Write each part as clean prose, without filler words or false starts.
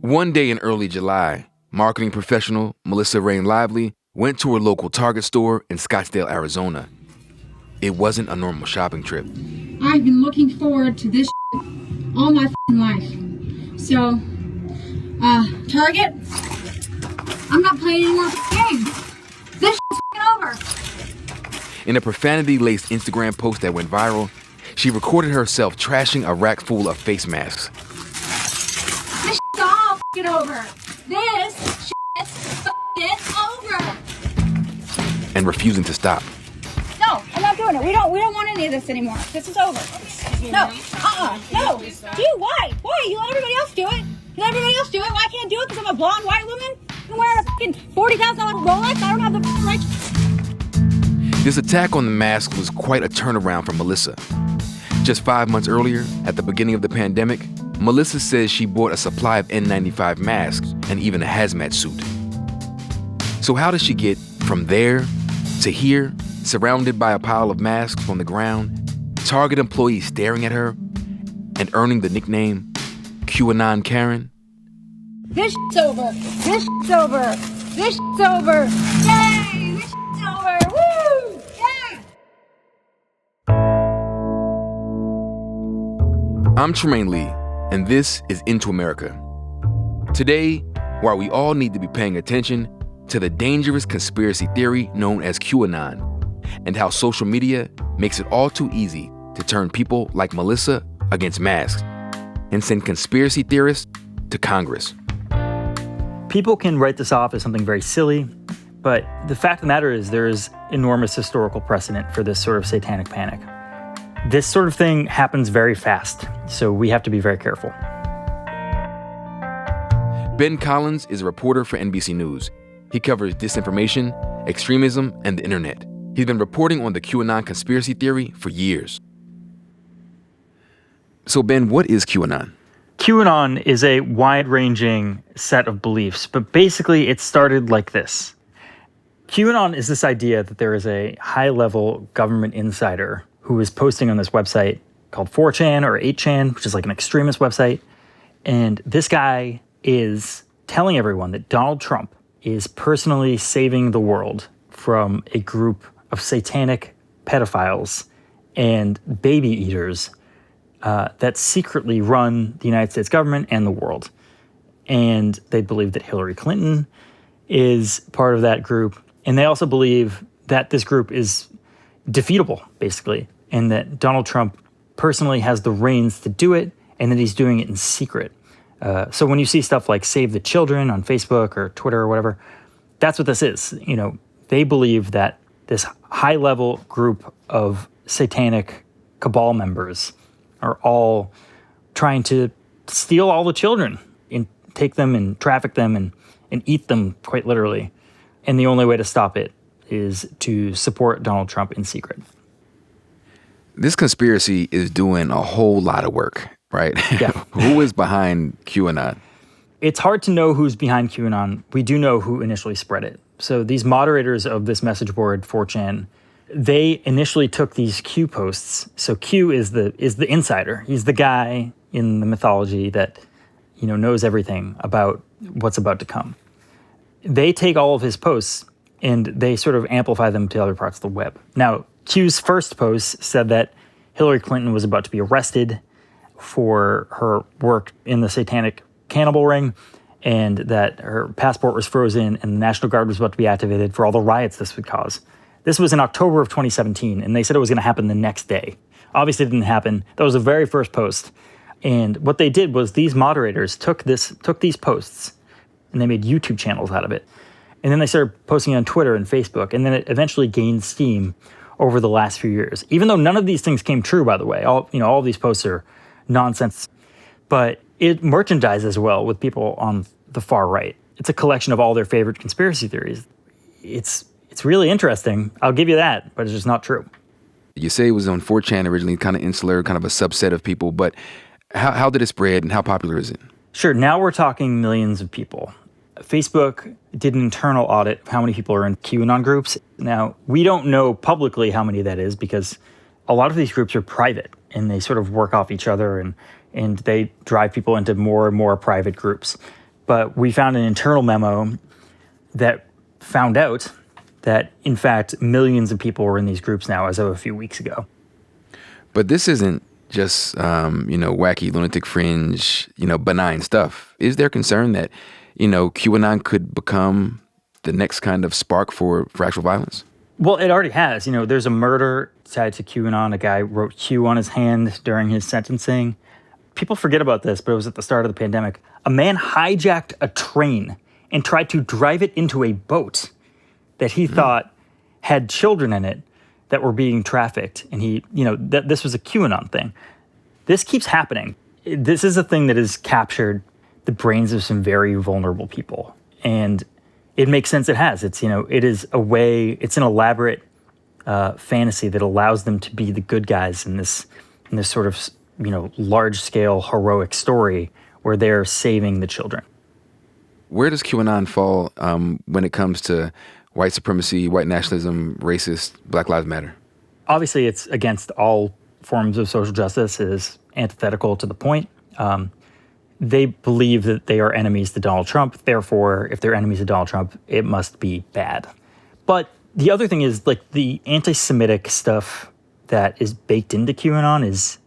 One day in early July, marketing professional Melissa Rain Lively went to her local Target store in Scottsdale, Arizona. It wasn't a normal shopping trip. I've been looking forward to this all my life. So, Target, I'm not playing any more games. This over. In a profanity-laced Instagram post that went viral, she recorded herself trashing a rack full of face masks. This all over. This over. And refusing to stop. No, I'm not doing it. We don't want any of this anymore. This is over. No. No. You, why? Why? You let everybody else do it. You let everybody else do it. Why I can't do it? Because I'm a blonde white woman? I'm wearing a fucking $40,000 Rolex. I don't have the right. This attack on the mask was quite a turnaround for Melissa. Just 5 months earlier, at the beginning of the pandemic, Melissa says she bought a supply of N95 masks and even a hazmat suit. So how does she get from there to here, surrounded by a pile of masks on the ground, Target employees staring at her, and earning the nickname QAnon Karen? This shit's over. This shit's over. This shit's over. Yay! This shit's over. Woo! Yay! I'm Trymaine Lee, and this is Into America. Today, while we all need to be paying attention to the dangerous conspiracy theory known as QAnon, and how social media makes it all too easy to turn people like Melissa against masks and send conspiracy theorists to Congress. People can write this off as something very silly, but the fact of the matter is there is enormous historical precedent for this sort of satanic panic. This sort of thing happens very fast, so we have to be very careful. Ben Collins is a reporter for NBC News. He covers disinformation, extremism, and the internet. He's been reporting on the QAnon conspiracy theory for years. So Ben, what is QAnon? QAnon is a wide-ranging set of beliefs, but basically it started like this. QAnon is this idea that there is a high-level government insider who is posting on this website called 4chan or 8chan, which is like an extremist website. And this guy is telling everyone that Donald Trump is personally saving the world from a group of satanic pedophiles and baby eaters that secretly run the United States government and the world. And they believe that Hillary Clinton is part of that group. And they also believe that this group is defeatable, basically, and that Donald Trump personally has the reins to do it, and that he's doing it in secret. So when you see stuff like Save the Children on Facebook or Twitter or whatever, that's what this is. You know, they believe that this high-level group of satanic cabal members are all trying to steal all the children and take them and traffic them and eat them, quite literally. And the only way to stop it is to support Donald Trump in secret. This conspiracy is doing a whole lot of work, right? Yeah. Who is behind QAnon? It's hard to know who's behind QAnon. We do know who initially spread it. So these moderators of this message board, 4chan, they initially took these Q posts. So Q is the insider. He's the guy in the mythology that, you know, knows everything about what's about to come. They take all of his posts and they sort of amplify them to other parts of the web. Now, Q's first post said that Hillary Clinton was about to be arrested for her work in the satanic cannibal ring, and that her passport was frozen and the National Guard was about to be activated for all the riots this would cause. This was in October of 2017, and they said it was going to happen the next day. Obviously, it didn't happen. That was the very first post. And what they did was these moderators took these posts, and they made YouTube channels out of it. And then they started posting it on Twitter and Facebook, and then it eventually gained steam over the last few years. Even though none of these things came true, by the way. All these posts are nonsense. But it merchandises well with people on the far right. It's a collection of all their favorite conspiracy theories. It's really interesting. I'll give you that, but it's just not true. You say it was on 4chan originally, kind of insular, kind of a subset of people, but how did it spread and how popular is it? Sure, now we're talking millions of people. Facebook did an internal audit of how many people are in QAnon groups. Now, we don't know publicly how many that is because a lot of these groups are private and they sort of work off each other and they drive people into more and more private groups. But we found an internal memo that found out that, in fact, millions of people were in these groups now as of a few weeks ago. But this isn't just, wacky, lunatic fringe, benign stuff. Is there concern that, QAnon could become the next kind of spark for actual violence? Well, it already has. There's a murder tied to QAnon. A guy wrote Q on his hand during his sentencing. People forget about this, but it was at the start of the pandemic. A man hijacked a train and tried to drive it into a boat that he thought had children in it that were being trafficked. And this was a QAnon thing. This keeps happening. This is a thing that has captured the brains of some very vulnerable people. And it makes sense it has. It's, it is a way, it's an elaborate fantasy that allows them to be the good guys in this sort of, large scale heroic story where they're saving the children. Where does QAnon fall when it comes to white supremacy, white nationalism, racist, Black Lives Matter? Obviously, it's against all forms of social justice. It is antithetical to the point. They believe that they are enemies to Donald Trump. Therefore, if they're enemies to Donald Trump, it must be bad. But the other thing is, like, the anti-Semitic stuff that is baked into QAnon is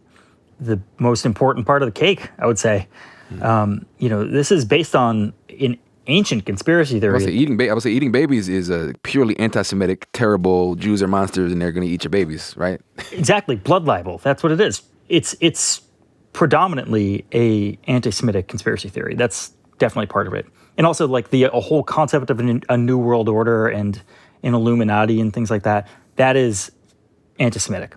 the most important part of the cake, I would say. This is based on an ancient conspiracy theory. I would say eating babies is a purely anti-Semitic, terrible, Jews are monsters and they're going to eat your babies, right? Exactly. Blood libel. That's what it is. It's predominantly a anti-Semitic conspiracy theory. That's definitely part of it. And also, like, a whole concept of a new world order and an Illuminati and things like that, that is anti-Semitic.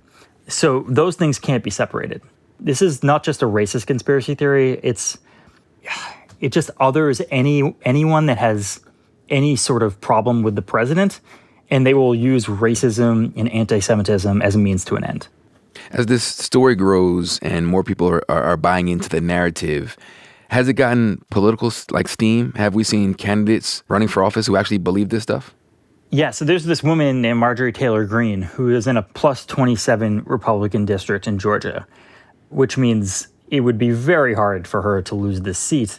So those things can't be separated. This is not just a racist conspiracy theory. It just others anyone that has any sort of problem with the president, and they will use racism and anti-Semitism as a means to an end. As this story grows and more people are buying into the narrative, has it gotten political steam? Have we seen candidates running for office who actually believe this stuff? Yeah, so there's this woman named Marjorie Taylor Greene who is in a plus 27 Republican district in Georgia, which means it would be very hard for her to lose this seat.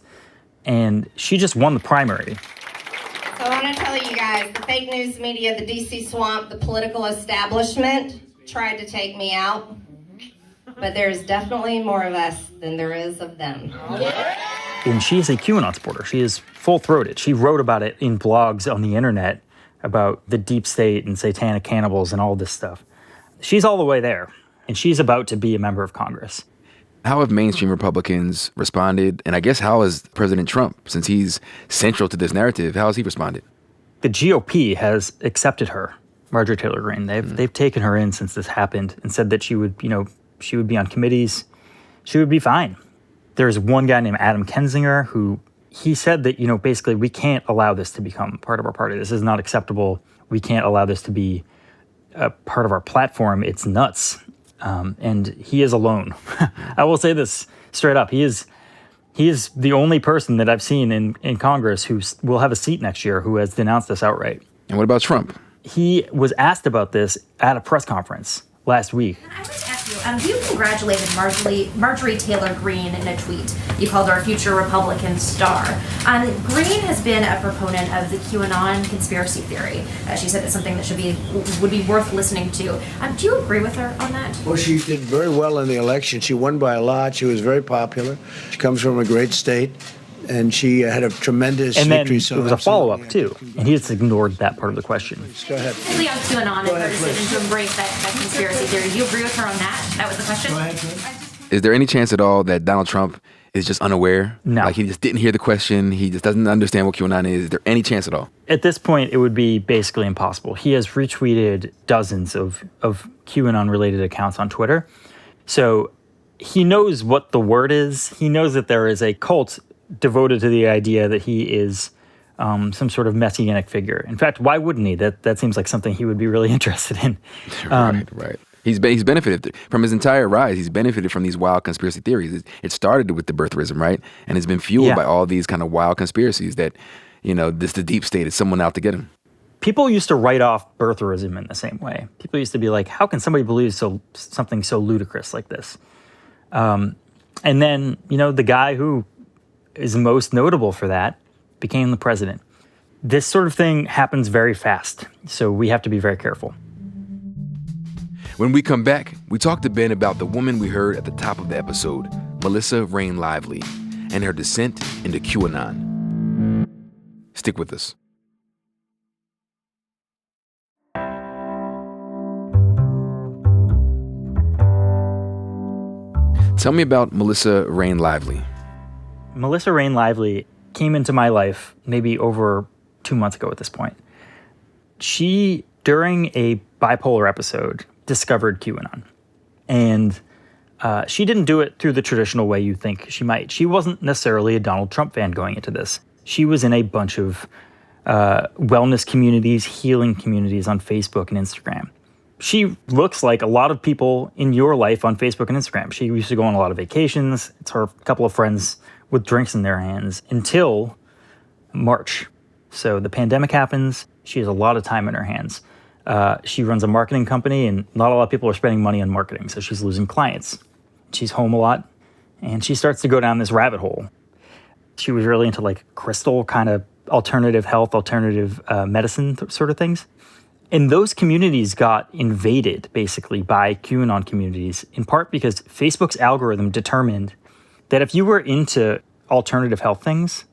And she just won the primary. So I want to tell you guys, the fake news media, the DC swamp, the political establishment tried to take me out. But there's definitely more of us than there is of them. And she's a QAnon supporter. She is full-throated. She wrote about it in blogs on the internet about the deep state and satanic cannibals and all this stuff. She's all the way there, and she's about to be a member of Congress. How have mainstream Republicans responded? And I guess how has President Trump, since he's central to this narrative, how has he responded? The GOP has accepted her, Marjorie Taylor Greene. They've taken her in since this happened and said that she would be on committees. She would be fine. There's one guy named Adam Kinzinger who he said that, basically we can't allow this to become part of our party. This is not acceptable. We can't allow this to be a part of our platform. It's nuts. And he is alone. I will say this straight up. He is the only person that I've seen in Congress who will have a seat next year who has denounced this outright. And what about Trump? He was asked about this at a press conference last week. I want to ask you, you congratulated Marjorie Taylor Greene in a tweet. You called her a future Republican star. Greene has been a proponent of the QAnon conspiracy theory. She said it's something that would be worth listening to. Do you agree with her on that? Well, she did very well in the election. She won by a lot. She was very popular. She comes from a great state. And she had a tremendous victory. And then there was a follow-up, too. And he just ignored that part of the question. Go ahead. Specifically on QAnon and her decision to embrace that conspiracy theory. Do you agree with her on that? That was the question? Go ahead. Is there any chance at all that Donald Trump is just unaware? No. Like he just didn't hear the question. He just doesn't understand what QAnon is. Is there any chance at all? At this point, it would be basically impossible. He has retweeted dozens of QAnon-related accounts on Twitter. So he knows what the word is. He knows that there is a cult devoted to the idea that he is some sort of messianic figure. In fact, why wouldn't he? That seems like something he would be really interested in. Right. He's benefited from his entire rise. He's benefited from these wild conspiracy theories. It started with the birtherism, right? And it's been fueled by all these kind of wild conspiracies that, the deep state is someone out to get him. People used to write off birtherism in the same way. People used to be like, how can somebody believe something so ludicrous like this? And then, the guy who is most notable for that became the president. This sort of thing happens very fast, so we have to be very careful. When we come back, we talk to Ben about the woman we heard at the top of the episode, Melissa Rain Lively, and her descent into QAnon. Stick with us. Tell me about Melissa Rain Lively. Melissa Rain Lively came into my life maybe over 2 months ago at this point. She, during a bipolar episode, discovered QAnon. And she didn't do it through the traditional way you think she might. She wasn't necessarily a Donald Trump fan going into this. She was in a bunch of wellness communities, healing communities on Facebook and Instagram. She looks like a lot of people in your life on Facebook and Instagram. She used to go on a lot of vacations. It's her couple of friends with drinks in their hands until March. So the pandemic happens. She has a lot of time in her hands. She runs a marketing company, and not a lot of people are spending money on marketing, so she's losing clients. She's home a lot, and she starts to go down this rabbit hole. She was really into like crystal kind of alternative health, alternative medicine sort of things. And those communities got invaded basically by QAnon communities, in part because Facebook's algorithm determined that if you were into alternative health things,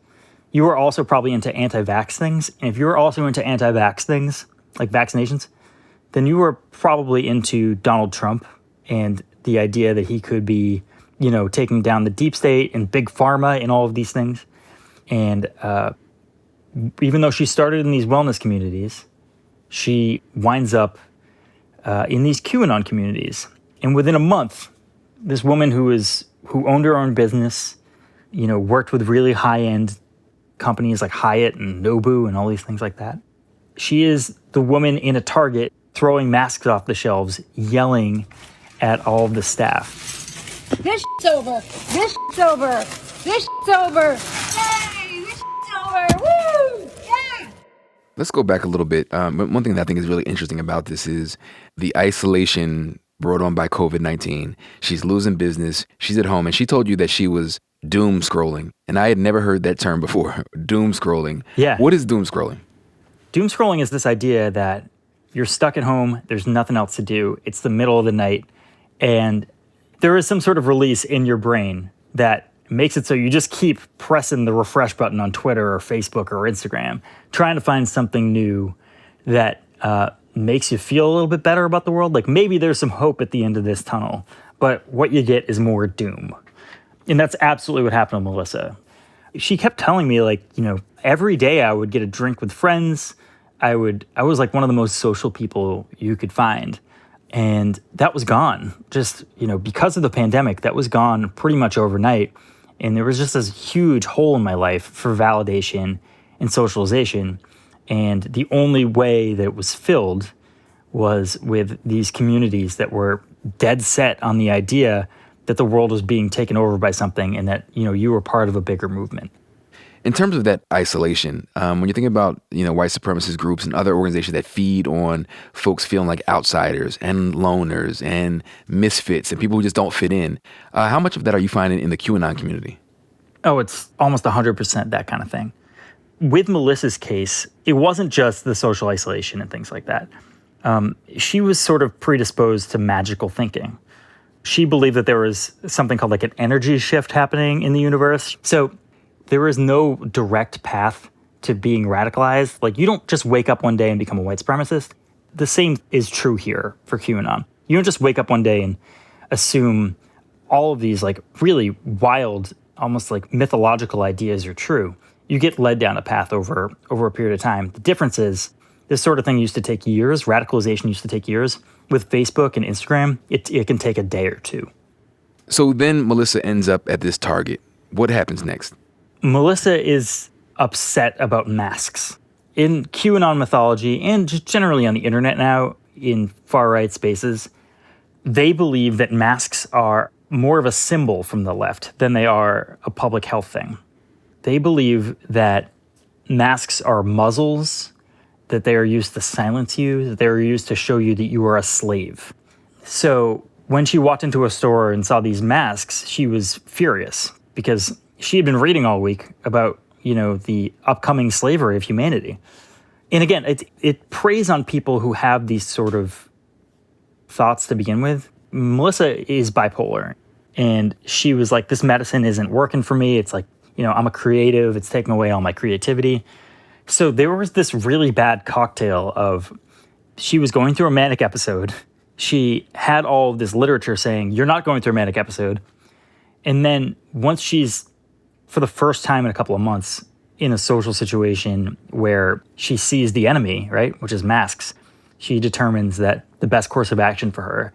you were also probably into anti-vax things. And if you were also into anti-vax things, like vaccinations, then you were probably into Donald Trump and the idea that he could be, taking down the deep state and big pharma and all of these things. And even though she started in these wellness communities, she winds up in these QAnon communities. And within a month, this woman who owned her own business, worked with really high-end companies like Hyatt and Nobu and all these things like that. She is the woman in a Target throwing masks off the shelves, yelling at all of the staff. This shit's over. This shit's over. This shit's over. Yay! This shit's over. Woo! Yeah! Let's go back a little bit. One thing that I think is really interesting about this is the isolation brought on by COVID-19. She's losing business. She's at home, and she told you that she was doom scrolling. And I had never heard that term before, doom scrolling. Yeah. What is doom scrolling? Doom scrolling is this idea that you're stuck at home, there's nothing else to do, it's the middle of the night, and there is some sort of release in your brain that makes it so you just keep pressing the refresh button on Twitter or Facebook or Instagram, trying to find something new that makes you feel a little bit better about the world. Like maybe there's some hope at the end of this tunnel, but what you get is more doom. And that's absolutely what happened to Melissa. She kept telling me, every day I would get a drink with friends. I was like one of the most social people you could find. And that was gone. Just, because of the pandemic, that was gone pretty much overnight. And there was just this huge hole in my life for validation and socialization. And the only way that it was filled was with these communities that were dead set on the idea that the world was being taken over by something and that, you were part of a bigger movement. In terms of that isolation, when you think about, white supremacist groups and other organizations that feed on folks feeling like outsiders and loners and misfits and people who just don't fit in, how much of that are you finding in the QAnon community? Oh, it's almost 100% that kind of thing. With Melissa's case, it wasn't just the social isolation and things like that. She was sort of predisposed to magical thinking. She believed that there was something called like an energy shift happening in the universe. So there is no direct path to being radicalized. Like you don't just wake up one day and become a white supremacist. The same is true here for QAnon. You don't just wake up one day and assume all of these like really wild, almost like mythological ideas are true. You get led down a path over a period of time. The difference is this sort of thing used to take years. Radicalization used to take years. With Facebook and Instagram, it can take a day or two. So then Melissa ends up at this Target. What happens next? Melissa is upset about masks. In QAnon mythology, and just generally on the internet now, in far-right spaces, they believe that masks are more of a symbol from the left than they are a public health thing. They believe that masks are muzzles, that they are used to silence you, that they are used to show you that you are a slave. So when she walked into a store and saw these masks, she was furious because she had been reading all week about, the upcoming slavery of humanity. And again, it preys on people who have these sort of thoughts to begin with. Melissa is bipolar, and she was like, this medicine isn't working for me. It's like, I'm a creative. It's taking away all my creativity. So there was this really bad cocktail of, she was going through a manic episode. She had all of this literature saying, you're not going through a manic episode. And then once she's, for the first time in a couple of months, in a social situation where she sees the enemy, right, which is masks, she determines that the best course of action for her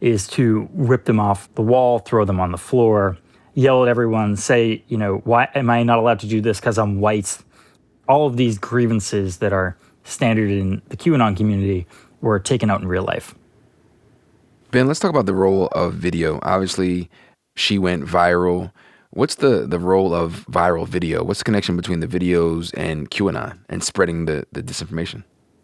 is to rip them off the wall, throw them on the floor, yell at everyone, say, why am I not allowed to do this because I'm white? All of these grievances that are standard in the QAnon community were taken out in real life. Ben, let's talk about the role of video. Obviously, she went viral. What's the role of viral video? What's the connection between the videos and QAnon and spreading the disinformation?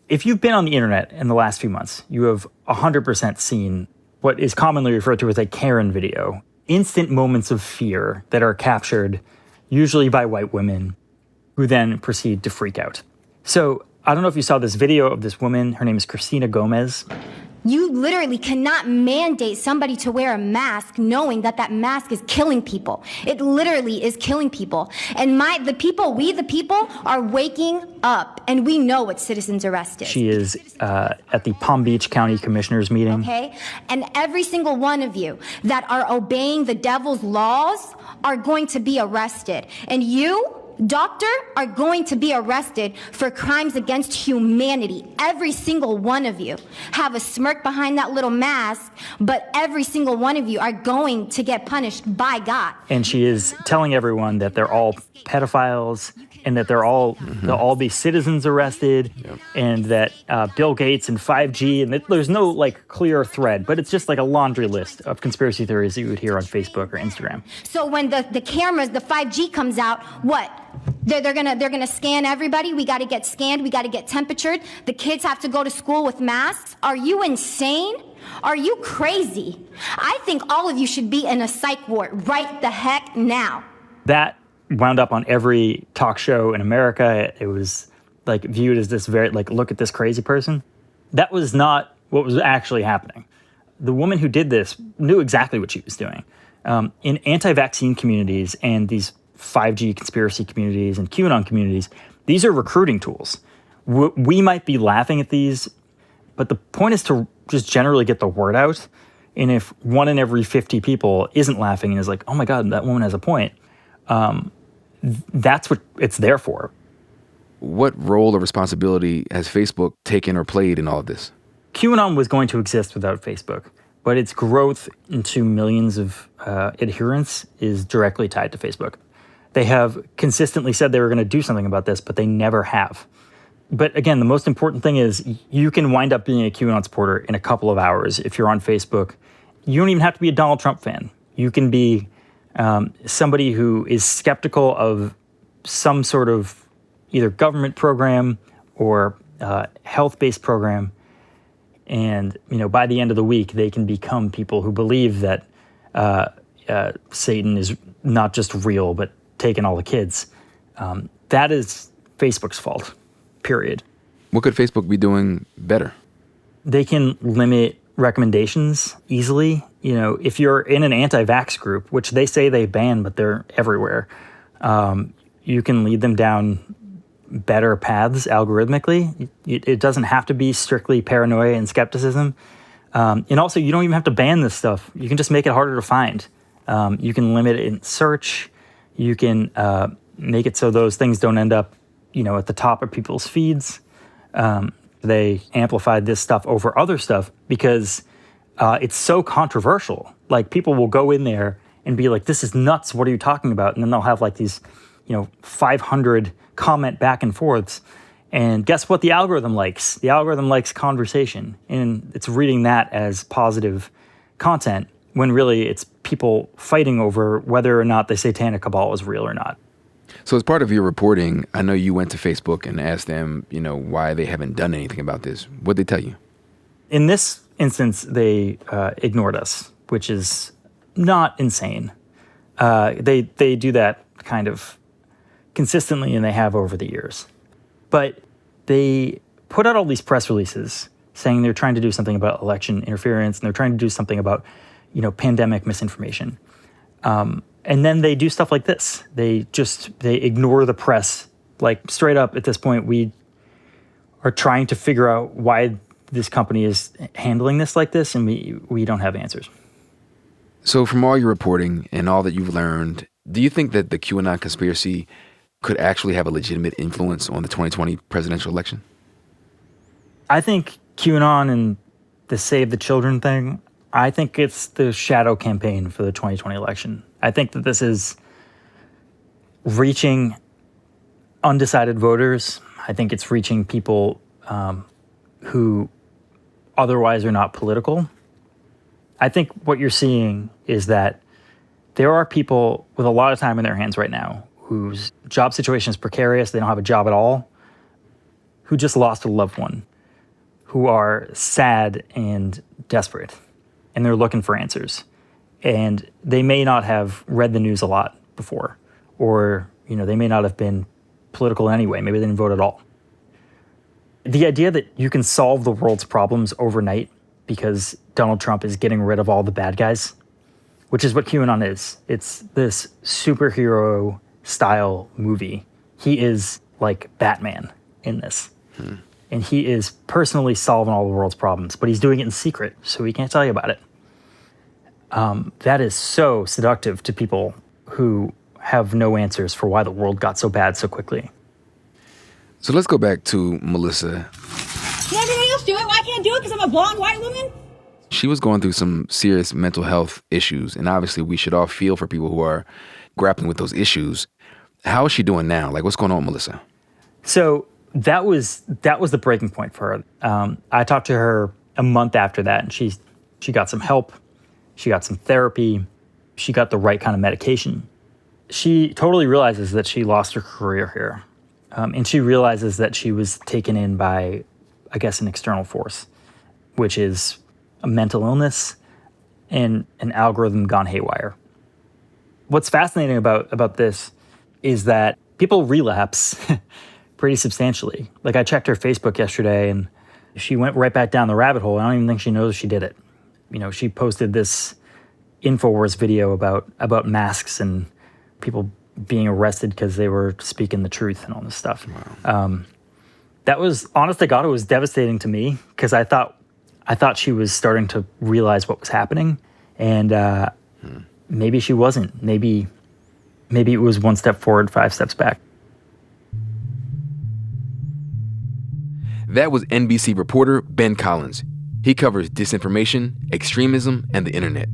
If you've been on the internet in the last few months, you have 100% seen what is commonly referred to as a Karen video. Instant moments of fear that are captured, usually by white women, who then proceed to freak out. So I don't know if you saw this video of this woman. Her name is Christina Gomez. You literally cannot mandate somebody to wear a mask knowing that that mask is killing people. It literally is killing people. And we the people, are waking up, and we know what citizens arrest is. She is at the Palm Beach County Commissioners meeting. Okay? And every single one of you that are obeying the devil's laws are going to be arrested. And you, doctor, are going to be arrested for crimes against humanity. Every single one of you have a smirk behind that little mask, but every single one of you are going to get punished by God. And she is telling everyone that they're all pedophiles and that they'll all be citizens arrested, and that Bill Gates and 5G, and there's no clear thread, but it's just like a laundry list of conspiracy theories that you would hear on Facebook or Instagram. So when the cameras, the 5G comes out, what? They're gonna scan everybody. We got to get scanned. We got to get temperatured. The kids have to go to school with masks. Are you insane? Are you crazy? I think all of you should be in a psych ward right the heck now. That wound up on every talk show in America. It was viewed as this very look at this crazy person. That was not what was actually happening. The woman who did this knew exactly what she was doing. In anti-vaccine communities and these 5G conspiracy communities and QAnon communities, these are recruiting tools. We might be laughing at these, but the point is to just generally get the word out. And if 1 in every 50 people isn't laughing and is like, oh my God, that woman has a point, that's what it's there for. What role or responsibility has Facebook taken or played in all of this? QAnon was going to exist without Facebook, but its growth into millions of adherents is directly tied to Facebook. They have consistently said they were going to do something about this, but they never have. But again, the most important thing is you can wind up being a QAnon supporter in a couple of hours if you're on Facebook. You don't even have to be a Donald Trump fan. You can be somebody who is skeptical of some sort of either government program or health-based program. And, by the end of the week, they can become people who believe that Satan is not just real, but taking all the kids. That is Facebook's fault, period. What could Facebook be doing better? They can limit recommendations easily. If you're in an anti-vax group, which they say they ban, but they're everywhere, you can lead them down better paths algorithmically. It doesn't have to be strictly paranoia and skepticism. And also, you don't even have to ban this stuff. You can just make it harder to find. You can limit it in search. You can make it so those things don't end up, at the top of people's feeds. They amplified this stuff over other stuff because it's so controversial. People will go in there and be like, this is nuts. What are you talking about? And then they'll have these, 500 comment back and forths. And guess what the algorithm likes? The algorithm likes conversation. And it's reading that as positive content when really it's people fighting over whether or not the Satanic cabal is real or not. So as part of your reporting, I know you went to Facebook and asked them, why they haven't done anything about this. What'd they tell you? In this instance, they ignored us, which is not insane. They do that kind of consistently, and they have over the years. But they put out all these press releases saying they're trying to do something about election interference, and they're trying to do something about, pandemic misinformation. And then they do stuff like this. They ignore the press. Like, straight up, at this point, we are trying to figure out why this company is handling this like this, and we don't have answers. So from all your reporting and all that you've learned, do you think that the QAnon conspiracy could actually have a legitimate influence on the 2020 presidential election? I think QAnon and the Save the Children thing, I think it's the shadow campaign for the 2020 election. I think that this is reaching undecided voters. I think it's reaching people who otherwise are not political. I think what you're seeing is that there are people with a lot of time in their hands right now whose job situation is precarious, they don't have a job at all, who just lost a loved one, who are sad and desperate, and they're looking for answers. And they may not have read the news a lot before, or they may not have been political anyway. Maybe they didn't vote at all. The idea that you can solve the world's problems overnight because Donald Trump is getting rid of all the bad guys, which is what QAnon is. It's this superhero-style movie. He is like Batman in this. And he is personally solving all the world's problems, but he's doing it in secret, so he can't tell you about it. That is so seductive to people who have no answers for why the world got so bad so quickly. So let's go back to Melissa. Let everybody else do it. Well, I can't do it because I'm a blonde white woman. She was going through some serious mental health issues, and obviously we should all feel for people who are grappling with those issues. How is she doing now? Like, what's going on, Melissa? So that was the breaking point for her. I talked to her a month after that, and she got some help. She got some therapy. She got the right kind of medication. She totally realizes that she lost her career here. And she realizes that she was taken in by, I guess, an external force, which is a mental illness and an algorithm gone haywire. What's fascinating about this is that people relapse pretty substantially. Like, I checked her Facebook yesterday, and she went right back down the rabbit hole. I don't even think she knows she did it. She posted this InfoWars video about masks and people being arrested because they were speaking the truth and all this stuff. Wow. That was, honest to God, it was devastating to me because I thought she was starting to realize what was happening, and maybe she wasn't. Maybe it was one step forward, 5 steps back. That was NBC reporter Ben Collins. He covers disinformation, extremism, and the internet.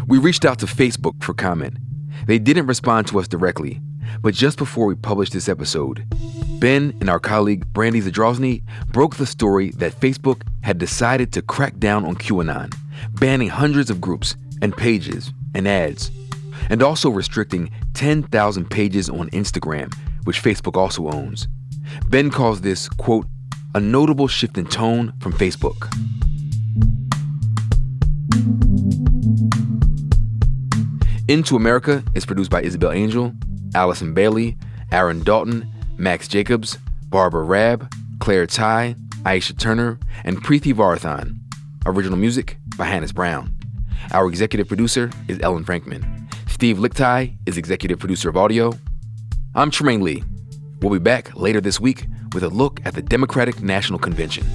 We reached out to Facebook for comment. They didn't respond to us directly, but just before we published this episode, Ben and our colleague Brandy Zadrozny broke the story that Facebook had decided to crack down on QAnon, banning hundreds of groups and pages and ads, and also restricting 10,000 pages on Instagram, which Facebook also owns. Ben calls this, quote, a notable shift in tone from Facebook. Into America is produced by Isabel Angel, Allison Bailey, Aaron Dalton, Max Jacobs, Barbara Rabb, Claire Ty, Aisha Turner, and Preeti Varathan. Original music by Hannes Brown. Our executive producer is Ellen Frankman. Steve Lichtai is executive producer of audio. I'm Trymaine Lee. We'll be back later this week with a look at the Democratic National Convention.